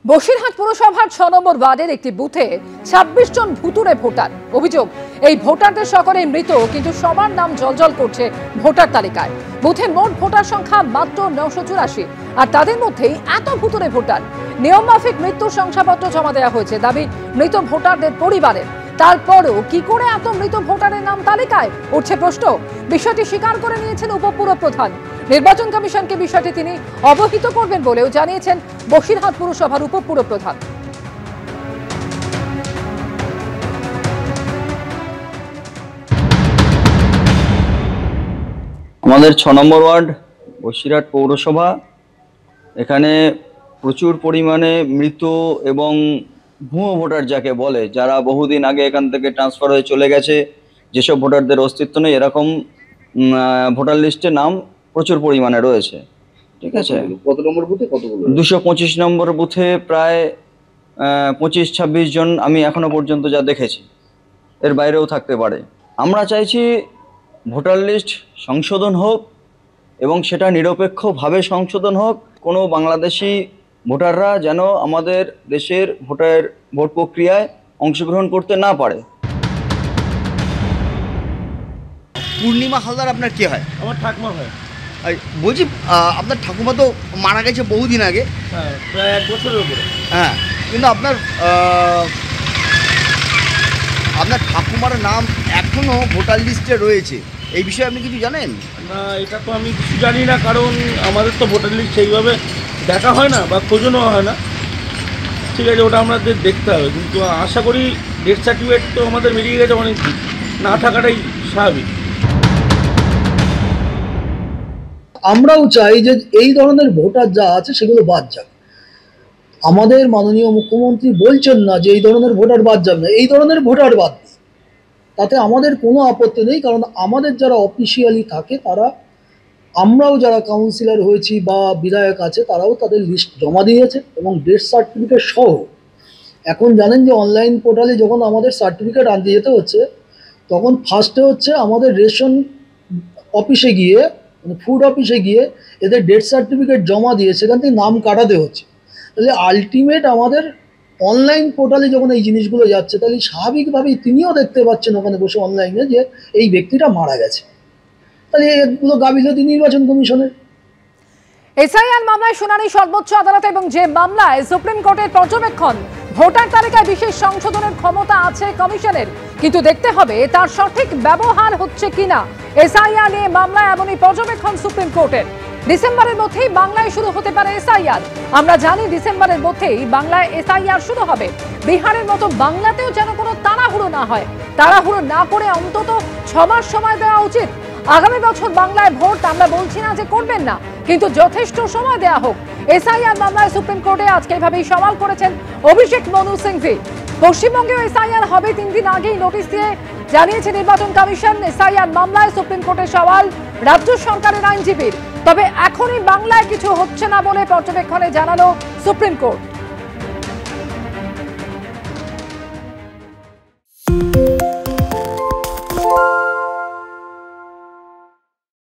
বসিরহাট পুরসভার ৬ নম্বর ওয়ার্ডের একটি বুথে ২৬ জন ভুতুড়ে ভোটার। অভিযোগ, এই ভোটারদের সকলেই মৃত, কিন্তু সবার নাম জলজল করছে ভোটার তালিকায়। বুথের মোট ভোটার সংখ্যা মাত্র ৯৮৪, আর তাদের মধ্যেই এত ভুতুড়ে ভোটার। নিয়ম মাফিক মৃত্যুর শংসাপত্র জমা দেওয়া হয়েছে, দাবি মৃত ভোটারদের পরিবারের। তারপরও কি করে এত মৃত ভোটারের নাম তালিকায় উঠছে প্রশ্ন। বিষয়টি স্বীকার করে নিয়েছেন উপপুরপ্রধান। নির্বাচন কমিশনকে বিষয়টি তিনি অবহিত করবেন বলেও জানিয়েছেন বসিরহাট পুরসভার উপপুরপ্রধান। আমাদের ৬ নম্বর ওয়ার্ড বসিরহাট পৌরসভা, এখানে প্রচুর পরিমাণে মৃত এবং ভুয়ো ভোটার যাকে বলে, যারা বহুদিন আগে এখান থেকে ট্রান্সফার হয়ে চলে গেছে, যেসব ভোটারদের অস্তিত্ব নেই, এরকম ভোটার লিস্টে নাম প্রচুর পরিমাণে রয়েছে। ঠিক আছে, কত নম্বর বুথে কতগুলো? ২২৫ নম্বর বুথে প্রায় ২৫-২৬ জন আমি এখনো পর্যন্ত যা দেখেছি, এর বাইরেও থাকতে পারে। আমরা চাইছি ভোটার লিস্ট সংশোধন হোক এবং সেটা নিরপেক্ষভাবে সংশোধন হোক। কোনো বাংলাদেশি ভোটাররা যেন আমাদের দেশের ভোট প্রক্রিয়ায় অংশগ্রহণ করতে না পারে। পূর্ণিমা হালদার আপনার কি হয়? আমার ঠাকুমা হয়। বলছি আপনার ঠাকুমা তো মারা গেছে বহুদিন আগে। হ্যাঁ, প্রায় ১ বছরের উপরে। হ্যাঁ, কিন্তু আপনার ঠাকুমার নাম এখনও ভোটার লিস্টে রয়েছে, এই বিষয়ে আপনি কিছু জানেন? না, এটা তো আমি কিছু জানি না, কারণ আমাদের তো ভোটার লিস্ট সেইভাবে দেখা হয় না বা খোঁজও হয় না। ঠিক আছে, ওটা আমাদের দেখতে হবে, কিন্তু আশা করি ডেথ সার্টিফিকেট তো আমাদের বেরিয়ে গেছে অনেক দিন, না থাকাটাই স্বাভাবিক। আমরাও চাই যে এই ধরনের ভোটার যা আছে সেগুলো বাদ যাক। আমাদের মাননীয় মুখ্যমন্ত্রী বলছেন না যে এই ধরনের ভোটার বাদ যাবে না, এই ধরনের ভোটার বাদ দিন, তাতে আমাদের কোনো আপত্তি নেই। কারণ আমাদের যারা অফিসিয়ালি থাকে তারা, আমরাও যারা কাউন্সিলর হয়েছি বা বিধায়ক আছে, তারাও তাদের লিস্ট জমা দিয়েছে এবং ডেথ সার্টিফিকেট সহ। এখন জানেন যে অনলাইন পোর্টালে যখন আমাদের সার্টিফিকেট আনতে যেতে হচ্ছে, তখন ফার্স্টে হচ্ছে আমাদের রেশন অফিসে গিয়ে, মানে ফুড অফিসে গিয়ে এদের ডেথ সার্টিফিকেট জমা দিয়ে সেখান থেকে নাম কাটাতে হচ্ছে। তাহলে আলটিমেট আমাদের অনলাইন পোর্টালে যখন এই জিনিসগুলো যাচ্ছে, তাহলে স্বাভাবিকভাবেই তিনিও দেখতে পাচ্ছেন ওখানে বসে অনলাইনে যে এই ব্যক্তিটা মারা গেছে। তাহলে এগুলো গাফিলতি নির্বাচন কমিশনের। এসআইআর মামলায় শুনানি সর্বোচ্চ আদালতে, এবং যে মামলায় সুপ্রিম কোর্টের পর্যবেক্ষণ ভোটার তালিকায় বিশেষ সংশোধনের ক্ষমতা আছে কমিশনের, কিন্তু দেখতে হবে তার সঠিক ব্যবহার হচ্ছে কিনা। এসআইআর নিয়ে মামলায় এমনই পর্যবেক্ষণ সুপ্রিম কোর্টের। ডিসেম্বরের মধ্যেই বাংলায় শুরু হতে পারে এসআইআর। আমরা জানি ডিসেম্বরের মধ্যেই বাংলায় এসআইআর শুরু হবে। বিহারের মতো বাংলাতেও যেন কোনো তাড়াহুড়ো না হয়, তাড়াহুড়ো না করে অন্তত ৬ মাস সময় দেওয়া উচিত। আগামী বছর বাংলায় ভোট আমরা বলছি না যে করবেন না, কিন্তু যথেষ্ট সময় দেওয়া হোক। এসআইআর মামলায় সুপ্রিম কোর্টে আজকে এভাবেই সওয়াল করেছেন অভিষেক মনু সিংভি। পশ্চিমবঙ্গেও এসআইআর হবে ৩ দিন আগেই নোটিশ দিয়ে জানিয়েছে নির্বাচন কমিশন। এসআইআর মামলায় সুপ্রিম কোর্টের সওয়াল রাজ্য সরকারের আইনজীবীর। তবে এখনই বাংলায় কিছু হচ্ছে না বলে পর্যবেক্ষণে জানালো সুপ্রিম কোর্ট।